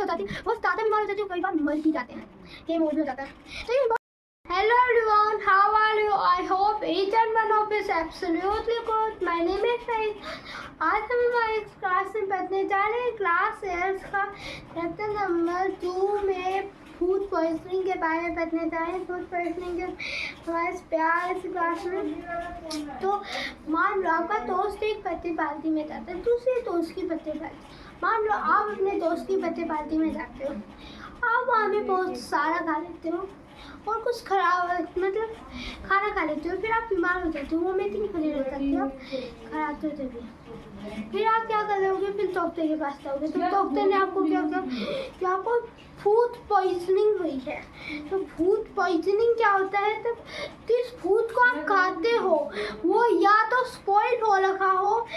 हो जाती है, बहुत ज़्यादा बीमार हो जाती है, कई बार मर भी जाते हैं, गेम ओवर भी हो जाता है। तो ये Hello everyone, how are you? I hope each and one of you is absolutely good. My name is Saeed. आज हम हमारे क्लास में पढ़ने जा रहे हैं क्लास 8 का चैप्टर नंबर 2 में फूड पॉइजनिंग के बारे में पढ़ने जा रहे हैं। फूड पॉइजनिंग के हमारे प्यार इस क्लास में। तो मान लो आपका दोस्त एक बर्थडे पार्टी में जाता है, दूसरे दोस्त की बर्थडे पार्टी। मान लो आप अपने दोस्त की बर्थडे पार्टी में जाते हो, आप वहाँ पे बहुत सारा खा लेते हो और कुछ खराब मतलब खाना खा लेते हो, फिर आप बीमार हो जाते हो, वो मैं नहीं खड़े रह सकते हो, खराब तो तभी फिर आप क्या करोगे, फिर डॉक्टर के पास जाओगे। तो डॉक्टर ने आपको क्या किया कि आपको फूड पॉइजनिंग हुई है। तो फूड पॉइजनिंग क्या होता है, तब जिस फूड को आप खाते हो वो या तो स्पॉइल हो रखा हो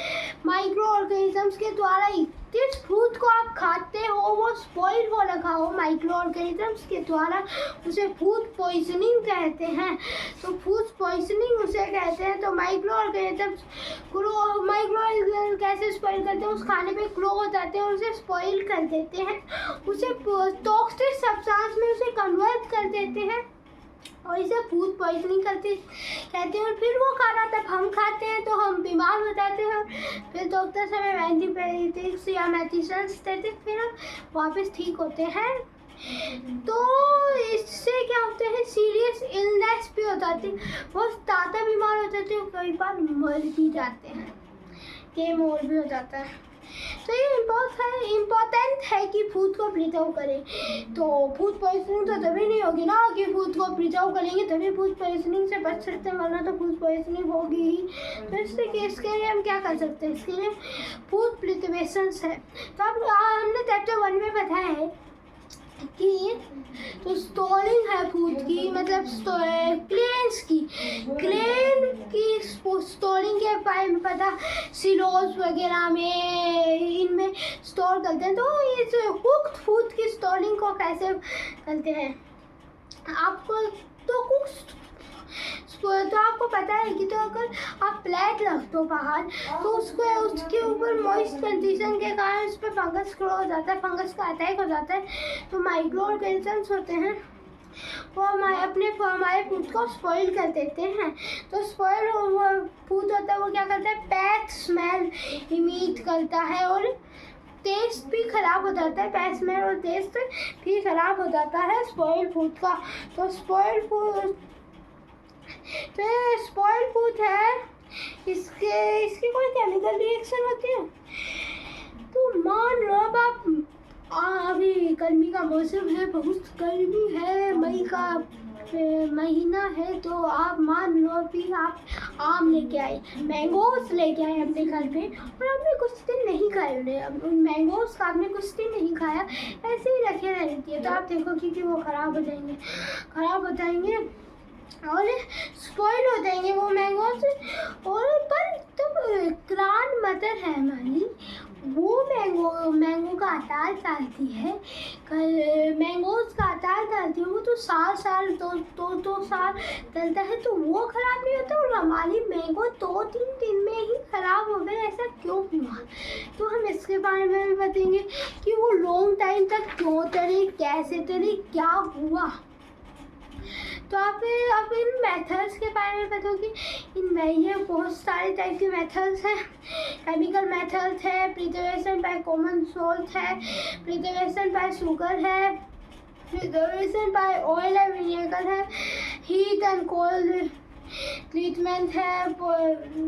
माइक्रो ऑर्गेनिजम्स के द्वारा, जिस फूड को आप खाते हो वो स्पॉइल हो रखा हो माइक्रो ऑर्गेनिजम्स के द्वारा, उसे फूड पॉइजनिंग कहते हैं। तो फूड पॉइजनिंग उसे कहते हैं। तो माइक्रो ऑर्गेनिजम्स कैसे स्पॉइल करते हैं, उस खाने पे ग्रो हो जाते हैं और उसे स्पॉइल कर देते हैं, उसे टॉक्सिक सब्सटेंस में उसे कन्वर्ट कर देते हैं और इसे फूड पॉइजनिंग कहते हैं। और फिर वो खाना तब हम खाते हैं तो हम बीमार हो जाते हैं, फिर डॉक्टर हमें एंटीबायोटिक्स या मेडिसिन्स देते, फिर हम वापस ठीक होते हैं। तो इससे क्या होते हैं, सीरियस इलनेस भी हो जाती है, बहुत ज़्यादा बीमार हो जाते हैं, कई बार मर भी जाते हैं, गेम ओवर भी हो जाता है। तो ये इम्पोर्टेंट है कि फूड को प्रिजर्व करें। तो फूड पॉइजनिंग तो तभी नहीं होगी ना कि फूड को प्रिजर्व करेंगे तभी फूड पॉइजनिंग से बच सकते हैं, वरना तो फूड पॉइजनिंग होगी ही। तो इसके लिए हम क्या कर सकते हैं, इसके लिए फूड प्रिजर्वेशन है। तो अब हमने चैप्टर 1 में बताया है कि तो स्टोरिंग है फूड की, मतलब क्लेन की स्टोरिंग के बारे में पता, सिलोस वगैरह में इनमें स्टोर करते हैं। तो ये कुक्ड फूड की स्टोरिंग को कैसे करते हैं आपको, तो आपको पता है कि तो अगर आप प्लेट रख दो बाहर तो उसके ऊपर मॉइस्ट कंडीशन के कारण उस पर फंगस ग्रो हो जाता है, फंगस का अटैक हो जाता है। तो माइक्रो ऑर्गेनिजम्स होते हैं वो हमारे फूड को स्पॉइल कर देते हैं। तो स्पॉइल वो फूड होता है वो क्या करता है, बैड स्मेल इमिट करता है और टेस्ट भी ख़राब हो जाता है, बैड स्मेल और टेस्ट भी ख़राब हो जाता है स्पॉइल फूड का। तो स्पॉइल फूड है, इसकी कोई केमिकल रिएक्शन होती है। तो मान लो अब आप अभी गर्मी का मौसम है, बहुत गर्मी है, मई का महीना है, तो आप मान लो कि आप आम लेके आए, मैंगोस लेके आए अपने घर पे और आपने कुछ दिन नहीं खाए उन्हें, मैंगोस का आपने कुछ दिन नहीं खाया, ऐसे ही रखे रहती है। तो आप देखोगे कि वो ख़राब हो जाएंगे और स्पॉइल हो जाएंगे वो मैंगोस। और पर तब ग्रांड मदर है हमारी, वो मैंगो का अचार डालती है, मैंगोज का अचार डालती है, वो तो साल दो साल चलता है, तो वो ख़राब नहीं होता। और हमारी मैंगो 2-3 दिन में ही ख़राब हो गए, ऐसा क्यों हुआ। तो हम इसके बारे में भी बताएंगे कि वो लॉन्ग टाइम तक क्यों चले, कैसे चले, क्या हुआ। तो आप इन मेथड्स के बारे में बताओगे। इनमें ये बहुत सारे टाइप के मेथड्स हैं, केमिकल मेथड्स है, प्रिजर्वेशन बाय कॉमन सॉल्ट है, प्रिजर्वेशन बाय शुगर है, preservation by oil and vinegar है, हीट एंड कोल्ड ट्रीटमेंट है,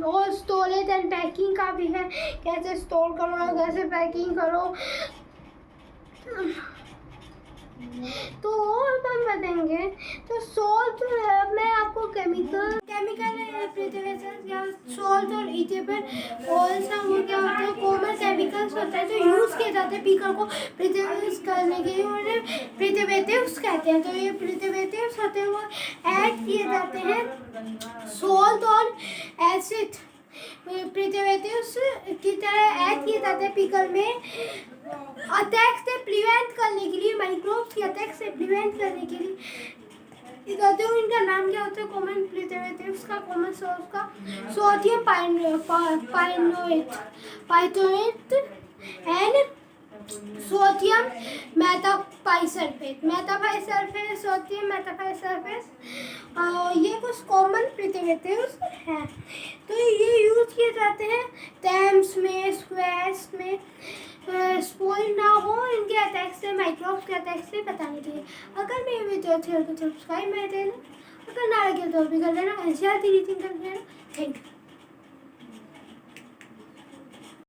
और स्टोरेज एंड पैकिंग का भी है, कैसे स्टोर करो, कैसे पैकिंग करो। तो अब हम बताएंगे। तो सॉल्ट मैं आपको केमिकल प्रिजर्वेशन या सॉल्ट और ईथेबल ऑयल्स हैं, वो क्या होते हैं, कॉमन केमिकल्स होते हैं जो यूज़ किए जाते हैं पीकल को प्रिजर्व करने के लिए, उन्हें प्रिजर्वेटिव्स कहते हैं। तो ये प्रिजर्वेटिव्स होते हैं वो ऐड किए जाते हैं सॉल्ट और एसिड प्रिजर्वेटिव्स की तरह ऐड किए जाते हैं पिकल में, अटैक से प्रिवेंट करने के लिए, माइक्रोब्स के अटैक से प्रिवेंट करने के लिए। इनका नाम क्या होता है, कॉमन प्रिजर्वेटिव्स का, कॉमन सोर्स का, सोडियम पाइथोनेट एंड सोडियम मेटापाइसल्फेट, सोडियम मेटापाइसल्फेट, और ये कुछ कॉमन प्रिजर्वेटिव्स हैं। तो ये यूज किए जाते हैं डैम्स में, स्क्वैश में, स्पॉइल ना हो इनके अटैक से, माइक्रोब्स के अटैक से बचाने के लिए। अगर मेरी वीडियो अच्छी लगे तो सब्सक्राइब कर देना, अगर ना लगे तो भी कर देना, ऐसे रीचिंग कर देना। Thank you.